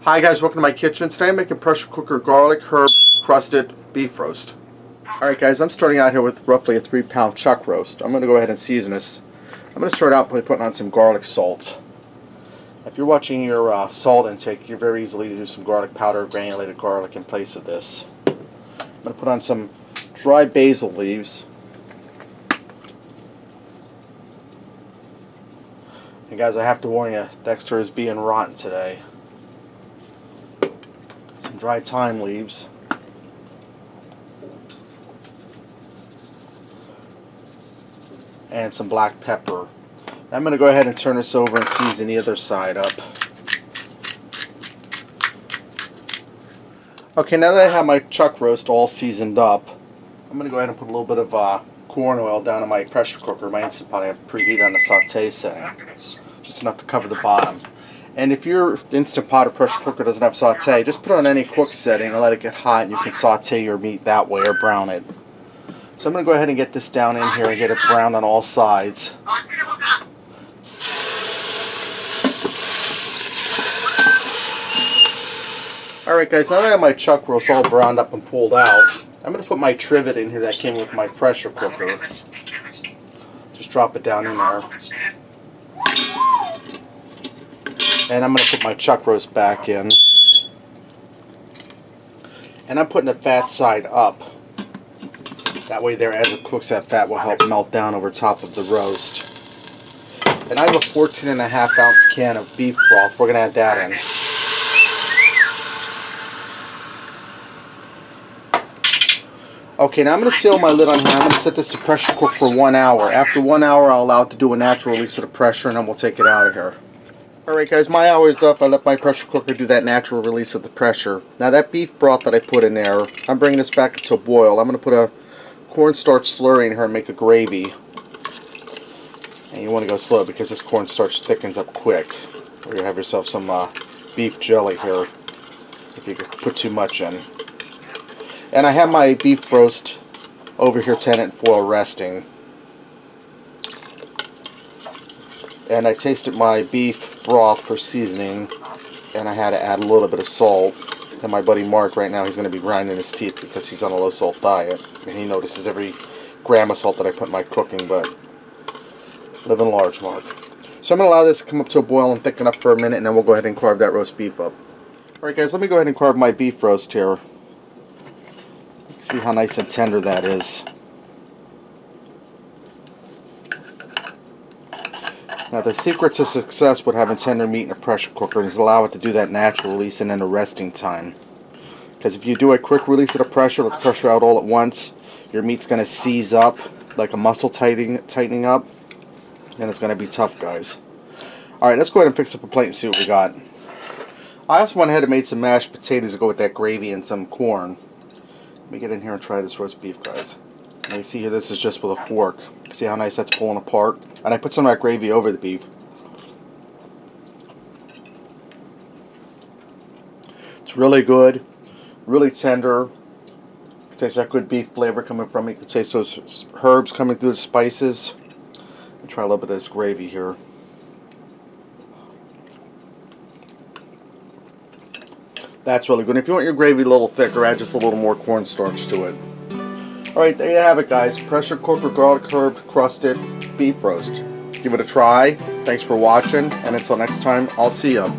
Hi guys, welcome to my kitchen. Today I'm making pressure cooker garlic herb crusted beef roast. Alright guys, I'm starting out here with roughly a 3-pound chuck roast. I'm going to go ahead and season this. I'm going to start out by putting on some garlic salt. If you're watching your salt intake, you're very easily to do some garlic powder, granulated garlic in place of this. I'm going to put on some dry basil leaves. And guys, I have to warn you, Dexter is being rotten today. Some dry thyme leaves. And some black pepper. I'm going to go ahead and turn this over and season the other side up. Okay, now that I have my chuck roast all seasoned up, I'm going to go ahead and put a little bit of corn oil down in my pressure cooker. My Instant Pot I have preheated on the saute setting. Just enough to cover the bottom. And if your Instant Pot or pressure cooker doesn't have saute, just put it on any cook setting and let it get hot, and you can saute your meat that way or brown it. So I'm going to go ahead and get this down in here and get it browned on all sides. Alright guys, now that I have my chuck roast all browned up and pulled out, I'm going to put my trivet in here that came with my pressure cooker. Just drop it down in there. And I'm going to put my chuck roast back in. And I'm putting the fat side up. That way there, as it cooks, that fat will help melt down over top of the roast. And I have a 14.5 ounce can of beef broth. We're going to add that in. Okay, now I'm going to seal my lid on here. I'm going to set this to pressure cook for 1 hour. After 1 hour, I'll allow it to do a natural release of the pressure, and then we'll take it out of here. Alright guys, my hour is up. I let my pressure cooker do that natural release of the pressure. Now that beef broth that I put in there, I'm bringing this back to a boil. I'm going to put a cornstarch slurry in here and make a gravy. And you want to go slow because this cornstarch thickens up quick. Or you have yourself some beef jelly here if you put too much in. And I have my beef roast over here tenant foil resting. And I tasted my beef broth for seasoning, and I had to add a little bit of salt. And my buddy Mark right now, he's going to be grinding his teeth because he's on a low salt diet. And he notices every gram of salt that I put in my cooking, but living large, Mark. So I'm going to allow this to come up to a boil and thicken up for a minute, and then we'll go ahead and carve that roast beef up. Alright guys, let me go ahead and carve my beef roast here. See how nice and tender that is. Now the secret to success with having tender meat in a pressure cooker is allow it to do that natural release and then the resting time. Because if you do a quick release of the pressure, let the pressure out all at once, your meat's going to seize up like a muscle tightening up, and it's going to be tough, guys. Alright, let's go ahead and fix up a plate and see what we got. I also went ahead and made some mashed potatoes to go with that gravy and some corn. Let me get in here and try this roast beef, guys. Now you see here, this is just with a fork. See how nice that's pulling apart? And I put some of that gravy over the beef. It's really good, really tender. You can taste that good beef flavor coming from it. You can taste those herbs coming through the spices. And try a little bit of this gravy here. That's really good. If you want your gravy a little thicker, add just a little more cornstarch to it. Alright, there you have it guys. Pressure cooker garlic herb crusted beef roast. Give it a try. Thanks for watching, and until next time, I'll see you.